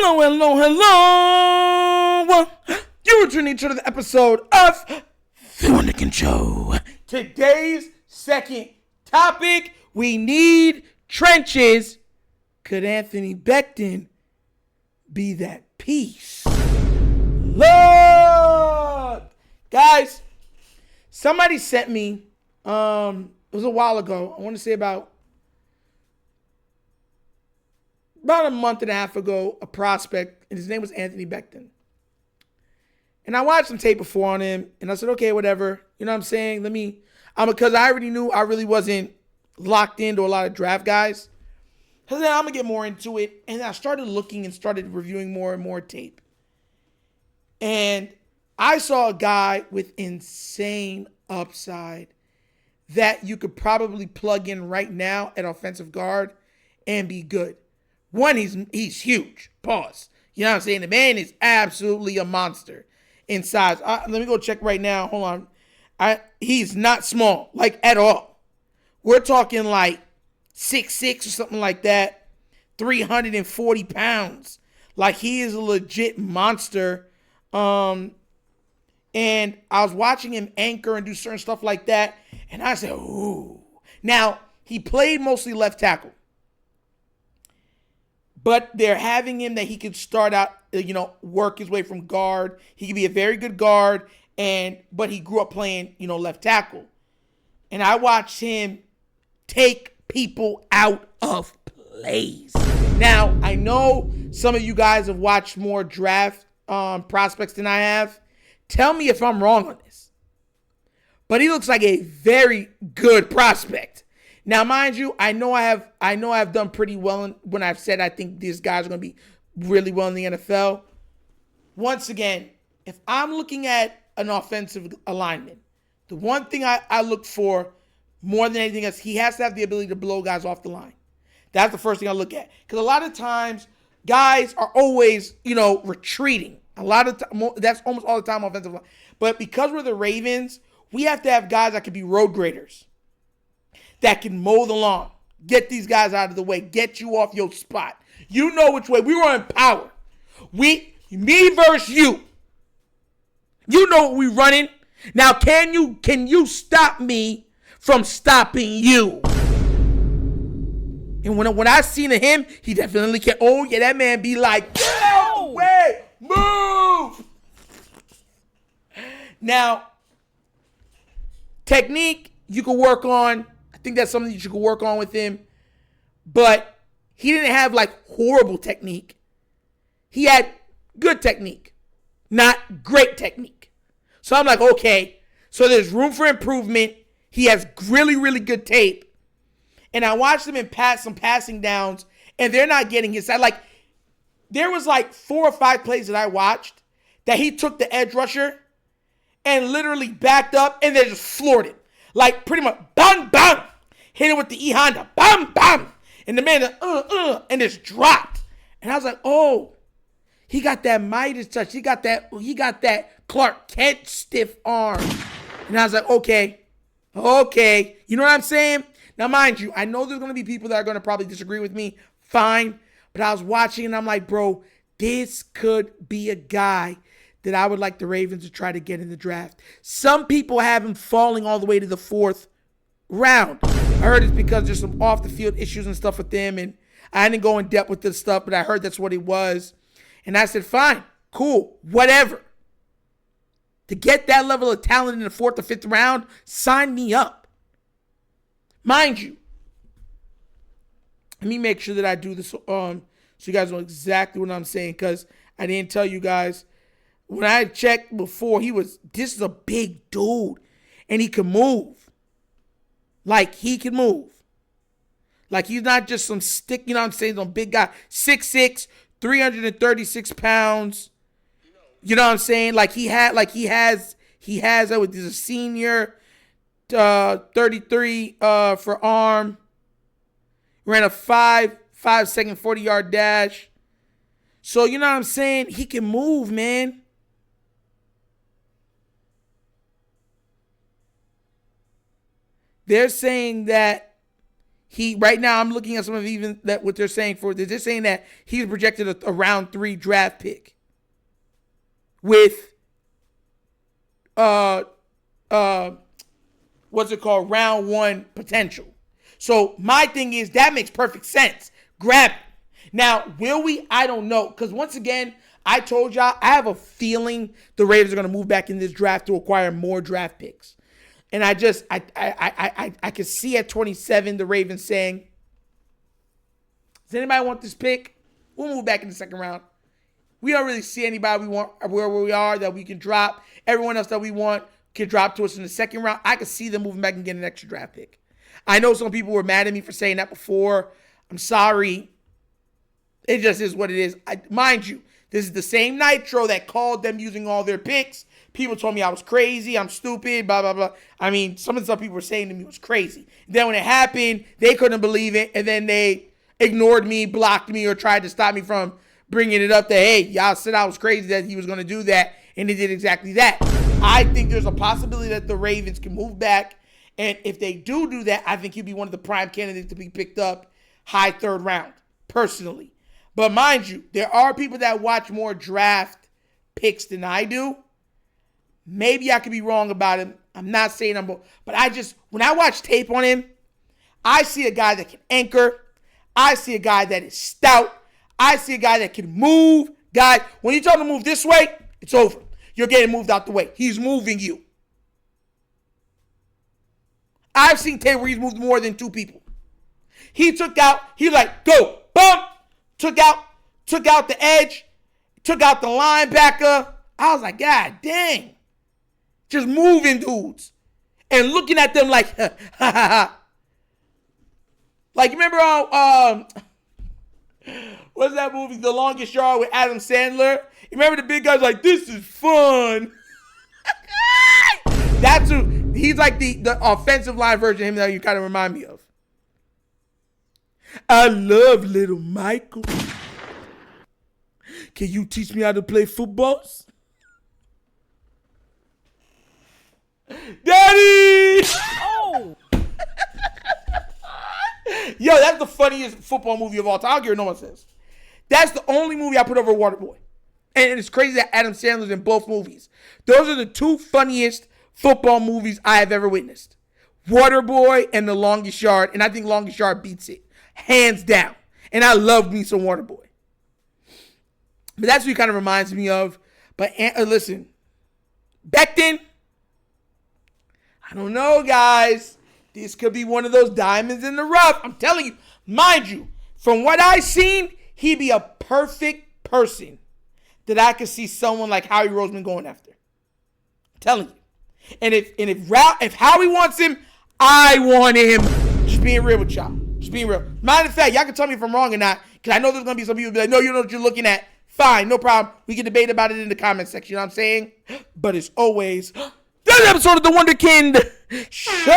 Hello, hello, hello. You're tuning to the episode of TheWunderkindShow. Today's second topic, we need trenches. Could Anthony Beckton be that piece? Look! Guys, somebody sent me, it was a while ago, I want to say about a month and a half ago, a prospect, and his name was Anthony Beckton. And I watched some tape before on him, and I said, okay, whatever. You know what I'm saying? Because I already knew I really wasn't locked into a lot of draft guys. So then I'm going to get more into it. And I started looking and started reviewing more and more tape. And I saw a guy with insane upside that you could probably plug in right now at offensive guard and be good. One, he's huge. Pause. You know what I'm saying? The man is absolutely a monster in size. Let me go check right now. Hold on. He's not small, like at all. We're talking like 6'6" or something like that. 340 pounds. Like he is a legit monster. And I was watching him anchor and do certain stuff like that. And I said, ooh. Now, he played mostly left tackle. But they're having him that he could start out, work his way from guard. He could be a very good guard, but he grew up playing, left tackle. And I watched him take people out of plays. Now, I know some of you guys have watched more draft prospects than I have. Tell me if I'm wrong on this. But he looks like a very good prospect. Now, mind you, I know I've done pretty well when I've said I think these guys are going to be really well in the NFL. Once again, if I'm looking at an offensive alignment, the one thing I look for more than anything else, he has to have the ability to blow guys off the line. That's the first thing I look at. Because a lot of times, guys are always, retreating. That's almost all the time offensive line. But because we're the Ravens, we have to have guys that can be road graders, that can mow the lawn, get these guys out of the way, get you off your spot. You know which way. We were in power. Me versus you. You know what we running. Now, can you stop me from stopping you? And when I seen him, he definitely can. Oh, yeah, that man be like, get out the way, move. Now, technique you can work on. I think that's something you should work on with him. But he didn't have like horrible technique. He had good technique, not great technique. So I'm like, okay, so there's room for improvement. He has really, really good tape. And I watched him in some passing downs, and they're not getting his side. Like, there was like 4 or 5 plays that I watched that he took the edge rusher and literally backed up, and they just floored it. Like, pretty much, bam, bam. Hit it with the E-Honda. Bam, bam. And the man, and just dropped. And I was like, oh, he got that Midas touch. He got that Clark Kent stiff arm. And I was like, okay. You know what I'm saying? Now, mind you, I know there's going to be people that are going to probably disagree with me. Fine. But I was watching, and I'm like, bro, this could be a guy that I would like the Ravens to try to get in the draft. Some people have him falling all the way to the 4th round. I heard it's because there's some off-the-field issues and stuff with them, and I didn't go in depth with this stuff, but I heard that's what it was. And I said, fine, cool, whatever. To get that level of talent in the 4th or 5th round, sign me up. Mind you, let me make sure that I do this so you guys know exactly what I'm saying, because I didn't tell you guys. When I checked before, this is a big dude, and he can move. Like, he can move. Like, he's not just some stick, you know what I'm saying, some big guy. 6'6", 336 pounds. You know what I'm saying? He has, he's a senior, 33 for arm. Ran a 5-second 40-yard dash. So, you know what I'm saying? He can move, man. They're saying that Right now I'm looking at some of even that what they're saying for. They're just saying that he's projected a round 3 draft pick with what's it called? Round 1 potential. So my thing is that makes perfect sense. Grab it. Now, will we? I don't know. Because once again, I told y'all, I have a feeling the Ravens are going to move back in this draft to acquire more draft picks. And I can see at 27 the Ravens saying, does anybody want this pick? We'll move back in the second round. We don't really see anybody we want where we are that we can drop. Everyone else that we want can drop to us in the second round. I could see them moving back and getting an extra draft pick. I know some people were mad at me for saying that before. I'm sorry. It just is what it is. Mind you, this is the same Nitro that called them using all their picks. People told me I was crazy, I'm stupid, blah, blah, blah. I mean, some of the stuff people were saying to me was crazy. Then when it happened, they couldn't believe it, and then they ignored me, blocked me, or tried to stop me from bringing it up that, hey, y'all said I was crazy that he was going to do that, and he did exactly that. I think there's a possibility that the Ravens can move back, and if they do that, I think he'll be one of the prime candidates to be picked up high third round, personally. But mind you, there are people that watch more draft picks than I do. Maybe I could be wrong about him. I'm not saying but when I watch tape on him, I see a guy that can anchor. I see a guy that is stout. I see a guy that can move. Guy, when you tell him to move this way, it's over. You're getting moved out the way. He's moving you. I've seen tape where he's moved more than 2 people. He like, go, bump, took out the edge, took out the linebacker. I was like, God dang. Just moving dudes and looking at them like, ha, ha, ha. Like, you remember what's that movie, The Longest Yard with Adam Sandler? You remember the big guy's like, this is fun. That's who, he's like the offensive line version of him that you kind of remind me of. I love little Michael. Can you teach me how to play footballs? Daddy! Oh! Yo, that's the funniest football movie of all time. I don't care what no one says. That's the only movie I put over Waterboy. And it's crazy that Adam Sandler's in both movies. Those are the 2 funniest football movies I have ever witnessed. Waterboy and The Longest Yard. And I think Longest Yard beats it. Hands down. And I love me some Waterboy. But that's what he kind of reminds me of. But listen, Beckton, I don't know, guys. This could be one of those diamonds in the rough. I'm telling you, mind you, from what I've seen, he'd be a perfect person that I could see someone like Howie Roseman going after. I'm telling you. And if Howie wants him, I want him. Just being real with y'all. Just being real. Matter of fact, y'all can tell me if I'm wrong or not, because I know there's going to be some people who be like, no, you know what you're looking at. Fine, no problem. We can debate about it in the comment section, you know what I'm saying? But as always, this episode of The Wunderkind Show.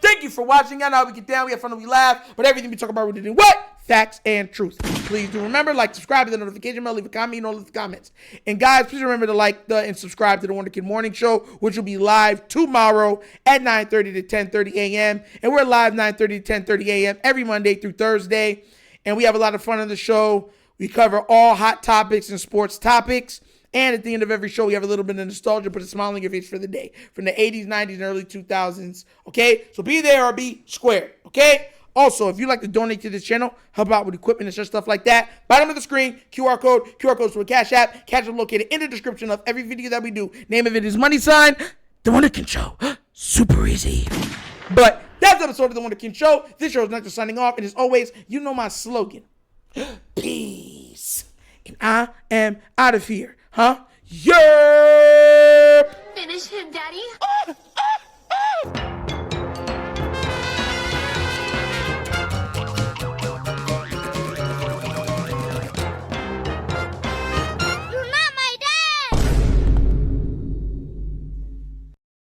Thank you for watching. I know we get down, we have fun, and we laugh, but everything we talk about, we're doing what? Facts and truth. Please do remember, like, subscribe to the notification bell, leave a comment, you know, leave the comments. And guys, please remember to like and subscribe to The Wunderkind Morning Show, which will be live tomorrow at 9:30 to 10:30 a.m. And we're live 9:30 to 10:30 a.m. every Monday through Thursday. And we have a lot of fun on the show. We cover all hot topics and sports topics. And at the end of every show, we have a little bit of nostalgia, put a smile on your face for the day. From the 80s, 90s, and early 2000s. Okay? So be there or be square. Okay? Also, if you'd like to donate to this channel, help out with equipment and stuff like that, bottom of the screen, QR code to a Cash App. Cash App located in the description of every video that we do. Name of it is money sign, The Wunderkind Show. Super easy. But that's the episode of The Wunderkind Show. This show is not just signing off. And as always, you know my slogan. Peace. And I am out of here. Huh? Yeah. Finish him, Daddy.